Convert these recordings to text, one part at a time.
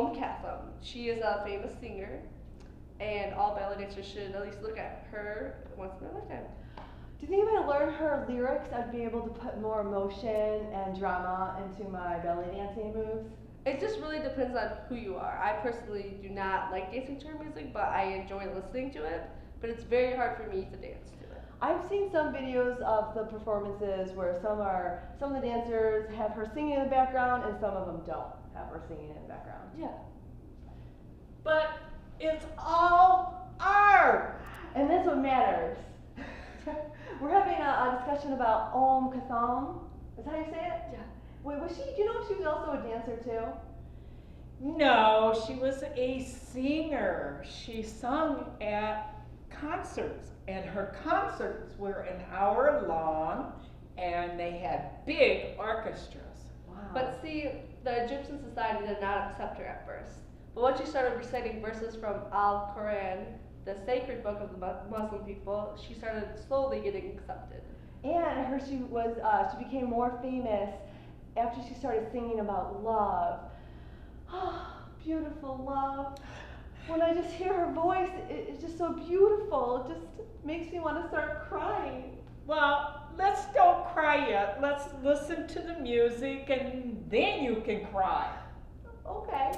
Katham. She is a famous singer, and all ballet dancers should at least look at her once in their lifetime. Do you think if I learned her lyrics, I'd be able to put more emotion and drama into my belly dancing moves? It just really depends on who you are. I personally do not like dancing to her music, but I enjoy listening to it. But it's very hard for me to dance to it. I've seen some videos of the performances where some of the dancers have her singing in the background and some of them don't have her singing in the background. Yeah. But it's all art. And that's what matters. We're having a discussion about Katham. Is that how you say it? Yeah. Wait, was she? Do you know if she was also a dancer too? No, she was a singer. She sung at concerts, and her concerts were an hour long, and they had big orchestras. Wow. But see, the Egyptian society did not accept her at first. But once she started reciting verses from Al Quran, the sacred book of the Muslim people, she started slowly getting accepted. And I heard she became more famous after she started singing about love. Beautiful love. When I just hear her voice, it's just so beautiful. It just makes me want to start crying. Well, let's don't cry yet. Let's listen to the music, and then you can cry. Okay.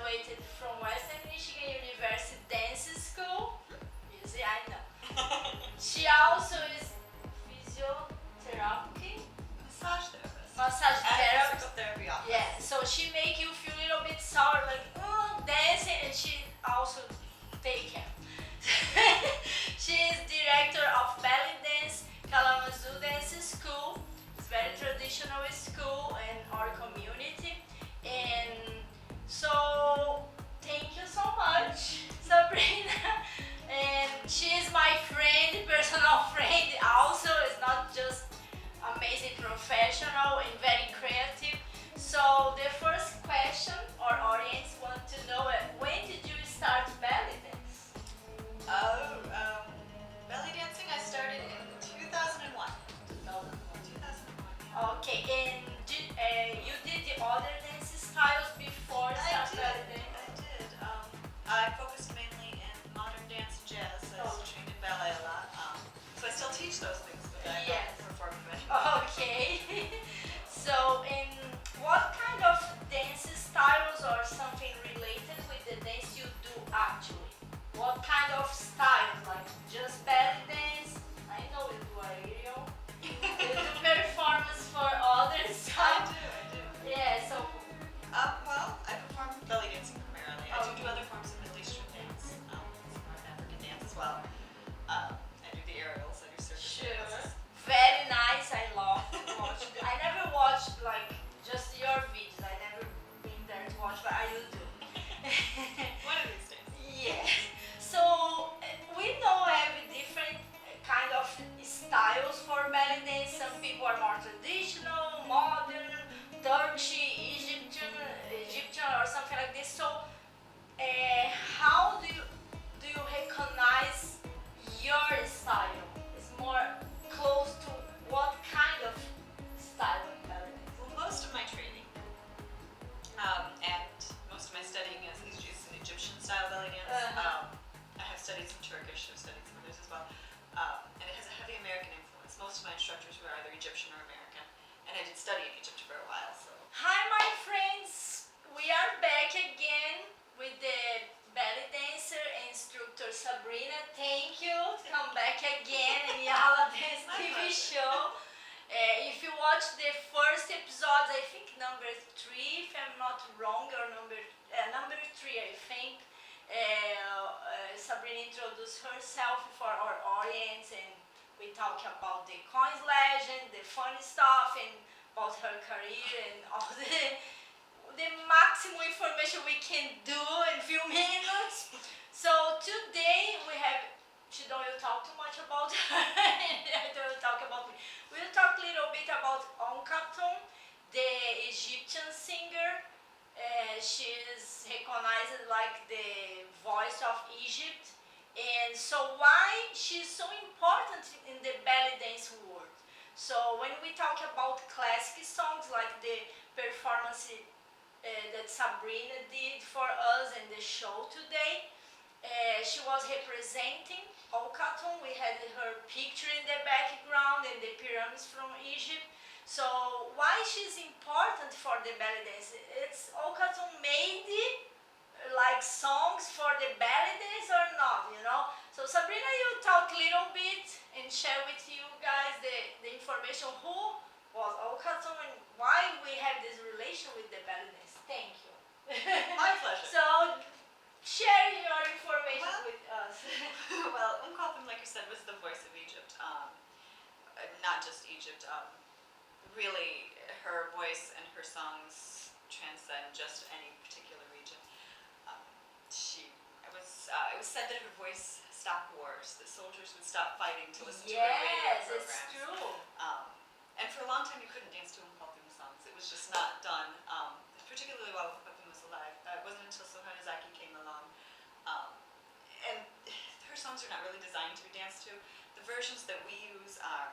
graduated from Western Michigan University Dance School. Easy, I know. She also is physiotherapy, massage And therapist. physical therapy office. Yeah, so she make you feel a little bit sour, like dancing, and she also take care. She is director of belly dance, Kalamazoo Dance School. It's very traditional school in our community, and so thank you so much, Sabrina. And she is my friend, personal friend. Also, is not just amazing professional and very creative. So the first question our audience want to know is, when did you start belly dance? Belly dancing I started in 2001. 2001. 2001, yeah. Okay, and you did the other dance styles before I start did. belly dance? I did. I focused mainly in modern dance and jazz. I was trained in ballet a lot. So I still teach those things, but I Yes. don't perform professionally. Okay. So, in what kind of dance styles or something related with the dance you do actually? What kind of styles? Like just belly dance? I know you do aerial. You do performance for other I styles. do. Yeah, so Well, I perform belly dancing primarily. I do Okay. other forms of Middle Eastern dance, some North African dance as well. I do the aerials, I do circus sure. dances. Very nice. I love to watch. I never watched like just your videos. I never been there to watch, but I will do. One of these days. Yes. So we know every different kind of styles for belly dance. Some people are more traditional, modern, Turkish, Egyptian, or something like this. So, how do you recognize your style? It's more close to what kind of style in belly dance? Well, most of my training and most of my studying is an Egyptian style belly dance. Uh-huh. I have studied some Turkish, I've studied some others as well. And it has a heavy American influence. Most of my instructors were either Egyptian or American. And I did study in Egypt for a while, so. Hi, my friends. We are back again with the belly dancer and instructor Sabrina. Thank you. Come back again in Yalla Dance My TV pleasure. show. If you watch the first episode, I think number 3, if I'm not wrong, or number 3, I think. Sabrina introduced herself for our audience, and we talk about the coins legend, the funny stuff, and about her career and all the maximum information we can do in few minutes. So today we have, she don't will talk too much about her, I don't talk about me. We'll talk a little bit about Khaton, the Egyptian singer. She is recognized like the voice of Egypt. And so why she's so important in the belly dance world? So when we talk about classic songs like the performance that Sabrina did for us in the show today, she was representing Khaton. We had her picture in the background and the pyramids from Egypt. So why she's important for the belly dance? It's Khaton made like songs for the belly dance or not, you know? So Sabrina, you talk a little bit and share with you guys the information who was Khaton and why we have this relation with the belly dance. Thank you. My pleasure. So share your information Well- with us. Well, Khaton, like you said, was the voice of Egypt. Not just Egypt. Really, her voice and her songs transcend just any particular region. It was said that her voice stopped wars. That soldiers would stop fighting to listen to her radio Yes, programs. it's true. And for a long time, you couldn't dance to Khaton songs. It was just not done. Particularly while Khaton was alive. It wasn't until Sohanazaki came along. And her songs are not really designed to be danced to. The versions that we use are,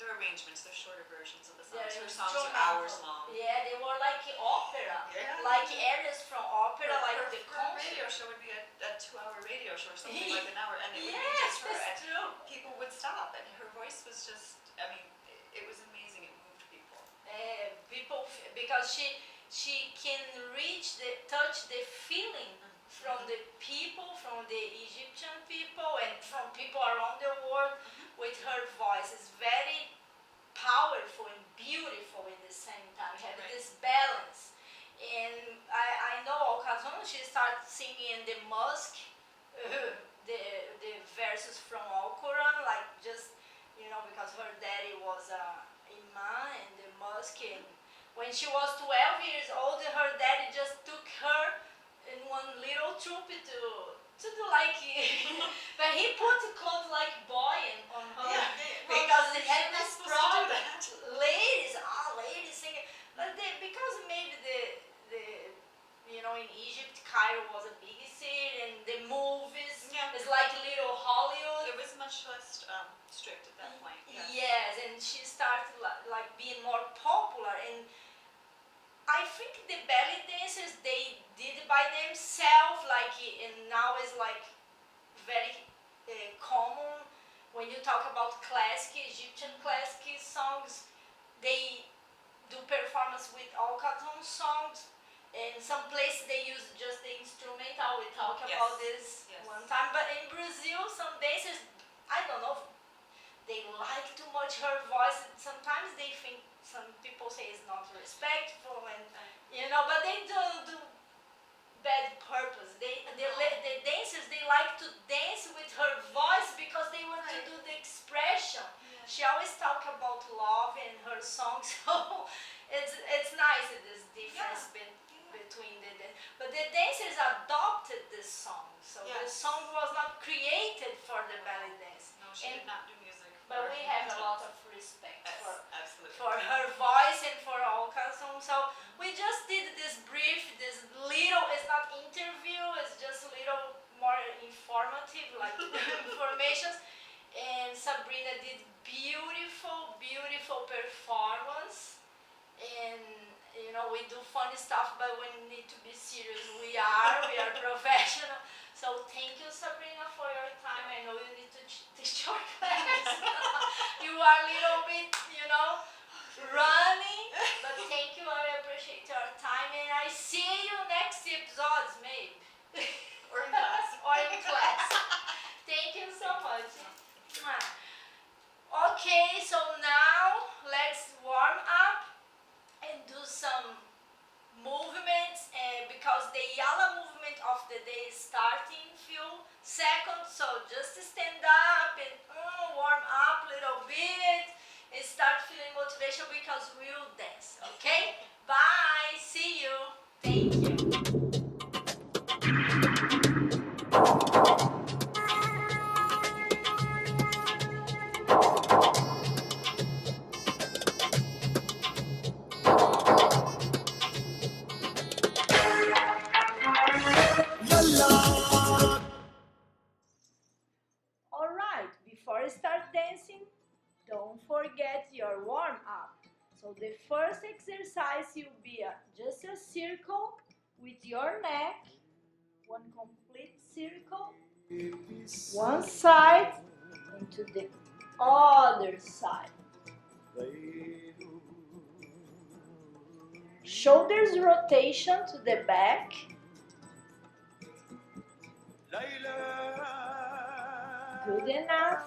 they're arrangements, they're shorter versions of the songs. Her songs are hours long. Yeah, they were like opera. Yeah. Like areas from opera, like her, the her concert. radio show would be a 2-hour radio show or something like an hour, and it would be Yes, just her. that's And true. people would stop, and her voice was just, I mean, it was amazing. It moved people. People, because she can touch the feeling from the people, from the Egyptian people, and from people around the world with her voice. It's very powerful and beautiful in the same time. Have Right. this balance. And I know Alcazon, she started singing in the mosque, the verses from Al Quran, like just, because her daddy was a imam in the mosque. And when she was 12 years old, her daddy just took her in one little troop to do like, but he put clothes like boy on her. Because they had this problem. Ladies singing, but because maybe the in Egypt, Cairo was a big city, and the movies is like little Hollywood. It was much less strict at that point. Yes. Yes, and she started like being more popular, and I think the belly dancers they did it by themselves, like, and now it's like very common when you talk about classic Egyptian classic songs. They do performance with all cartoon songs, and some places they use just the instrumental. We talked Yes. about this Yes. one time, but in Brazil, some dancers, I don't know, they like too much her voice. Sometimes they think some people say it's not respectful, and but they don't do bad purpose. The dancers they like to dance with her voice because they want to do the expression. She always talk about love in her songs, so it's nice this difference between but the dancers adopted this song, so the song was not created for the belly dance. No, she did not do music. But we have a lot of respect Absolutely. for her voice and for all Alcazon. So we just did this brief, this little, it's not interview, it's just a little more informative, like informations. And Sabrina did beautiful performance. And we do funny stuff, but when we need to be serious, we are professional. So thank you, Sabrina, for your time. I know you need to teach your class. You are a little bit, running, but thank you. I appreciate your time, and I see you next episodes, maybe. Or in class. Or in class. Thank you so much. Okay, so now let's warm up and do some movements, because the Yalla movement of the day is starting in few seconds. So just stand up and warm up a little bit and start feeling motivation, because we'll dance. Okay? Bye. See you. Thank you. Alright, before you start dancing, don't forget your warm up. So the first exercise will be just a circle with your neck, one complete circle, one side and to the other side. Shoulders rotation to the back. Good enough.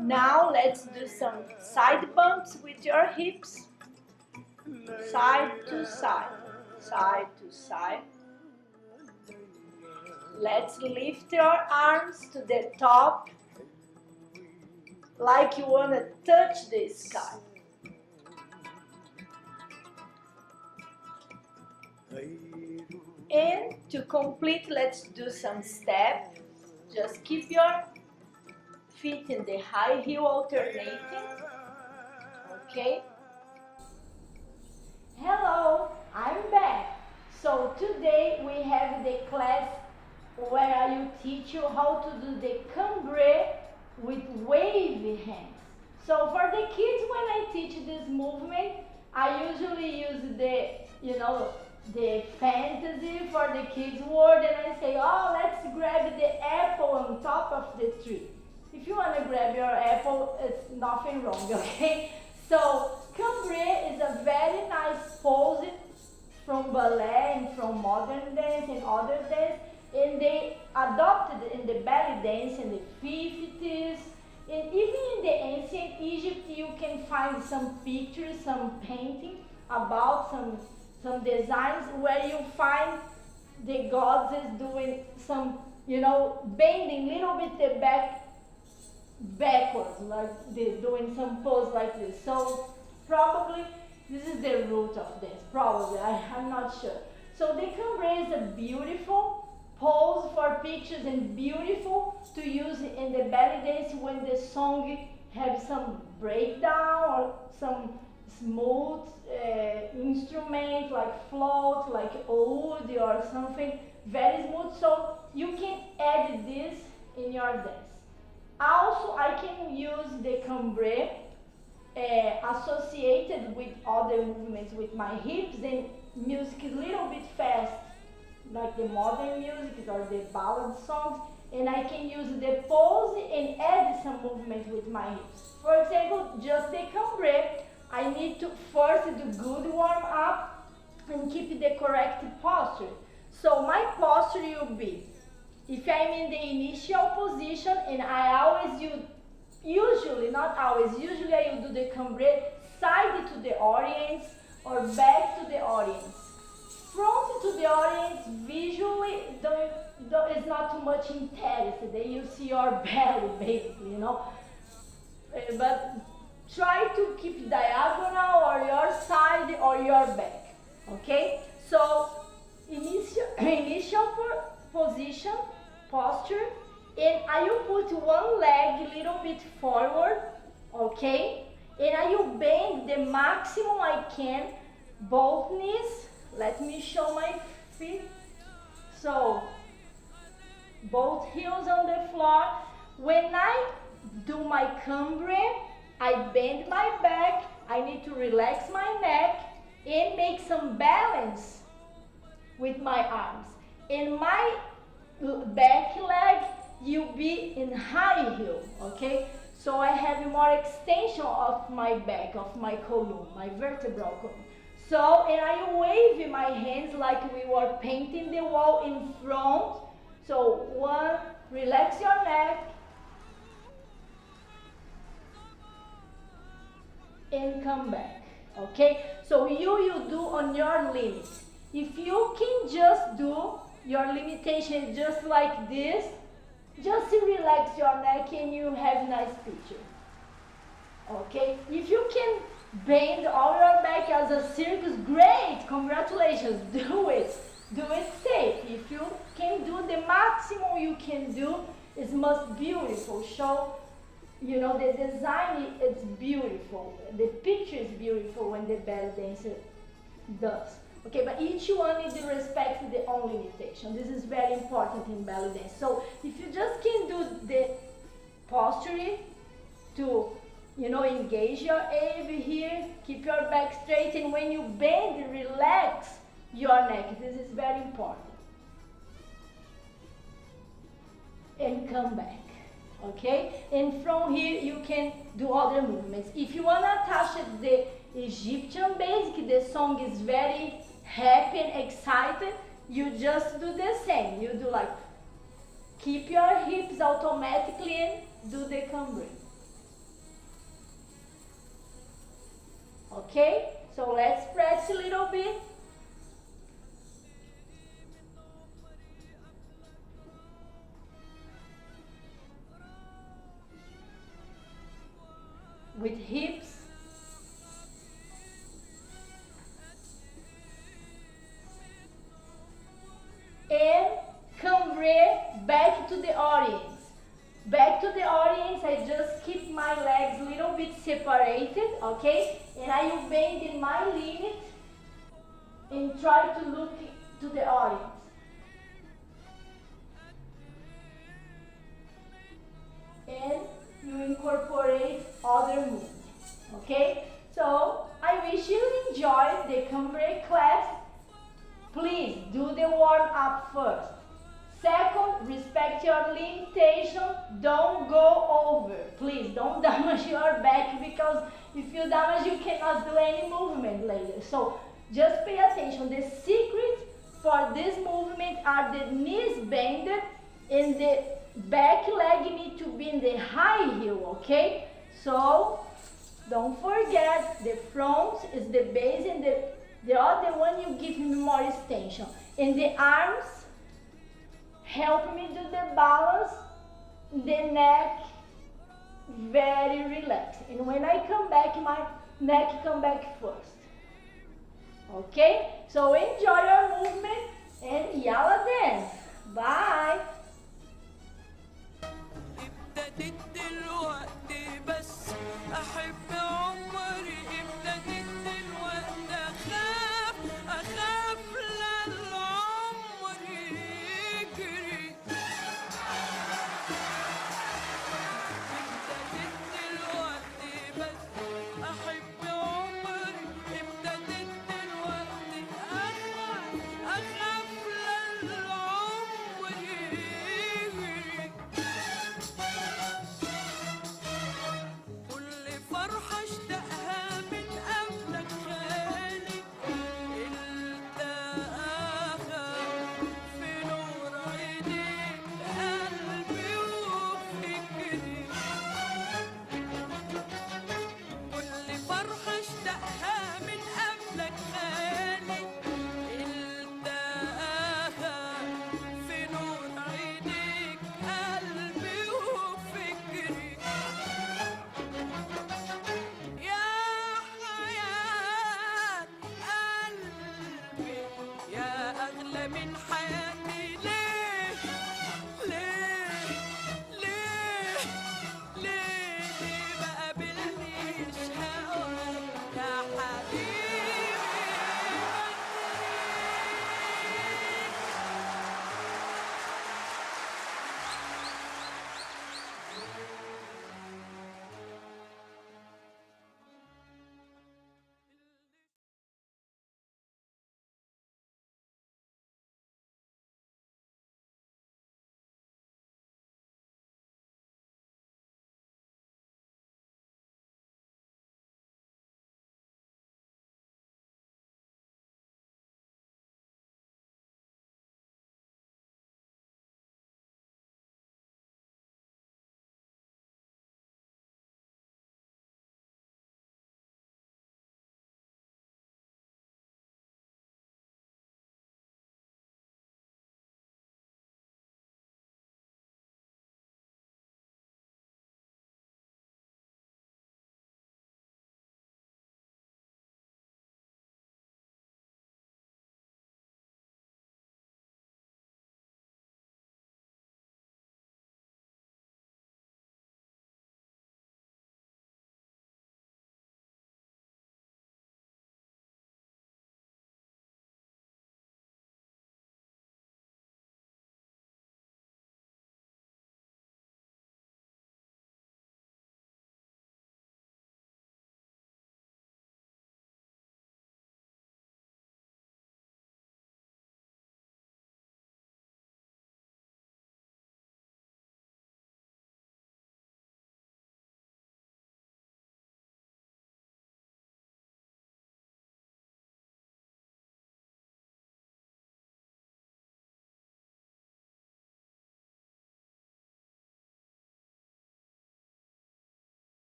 Now let's do some side bumps with your hips. Side to side, side to side. Let's lift your arms to the top like you want to touch the sky. And to complete, let's do some step. Just keep your feet in the high heel alternating. Okay? Hello, I'm back. So today we have the class where I will teach you how to do the cambre with wavy hands. So for the kids, when I teach this movement, I usually use the fantasy for the kids word, and I say, oh, let's grab the apple on top of the tree. If you want to grab your apple, it's nothing wrong, okay? So cambre is a very nice pose from ballet and from modern dance and other dance, and they adopted in the belly dance in the 50s. And even in the ancient Egypt, you can find some pictures, some painting about some designs where you find the goddess doing some, bending little bit the back backwards, like this, doing some pose like this. So probably this is the root of this. Probably, I'm not sure. So the cambre is a beautiful pose for pictures and beautiful to use in the belly dance when the song has some breakdown or some smooth instrument like float, like oud or something very smooth. So you can add this in your dance. Also, I can use the cambre associated with other movements with my hips and music a little bit fast, like the modern music or the ballad songs, and I can use the pose and add some movement with my hips. For example, just the cambre, I need to first do good warm up and keep the correct posture. So my posture will be, if I'm in the initial position, and I always use, usually, not always, usually I will do the cambre side to the audience or back to the audience. Front to the audience, visually, is not too much interest. Then you see your belly, basically, But try to keep diagonal or your side or your back, okay? So, initial position, posture, and I will put one leg a little bit forward, okay? And I will bend the maximum I can, both knees. Let me show my feet. So, both heels on the floor. When I do my cambre, I bend my back. I need to relax my neck and make some balance with my arms. And my back leg, you be in high heel, okay? So I have more extension of my back, of my column, my vertebral column. So, and I wave my hands like we were painting the wall in front. So one, relax your neck. And come back, okay? So you do on your limit. If you can just do your limitation just like this, just relax your neck and you have nice picture. Okay? If you can bend all your back as a circus, great, congratulations, do it. Do it safe. If you can do the maximum you can do, it's most beautiful. Show, the design is beautiful. The picture is beautiful when the belly dancer does. Okay, but each one needs to respect their own limitation. This is very important in belly dance. So if you just can do the posture to, engage your ab here, keep your back straight, and when you bend, relax your neck. This is very important. And come back, okay? And from here, you can do other movements. If you want to attach the Egyptian basic, the song is very happy and excited, you just do the same. You do like, keep your hips automatically and do the cambre. Okay, so let's press a little bit. With hips. And cambre back to the audience. Back to the audience, I just keep my legs a little bit separated, okay? And I will bend in my limit and try to look to the audience. And you incorporate other movements, okay? So, I wish you enjoyed the cambre class. Please do the warm up first. Second, respect your limitation. Don't go over. Please don't damage your back, because if you damage, you cannot do any movement later. So Just pay attention. The secret for this movement are the knees bended and the back leg need to be in the high heel, okay? So don't forget, the front is the base and the other one you give me more extension. And the arms help me do the balance, the neck very relaxed. And when I come back, my neck come back first. Okay? So enjoy your movement and Yalla Dance. Bye!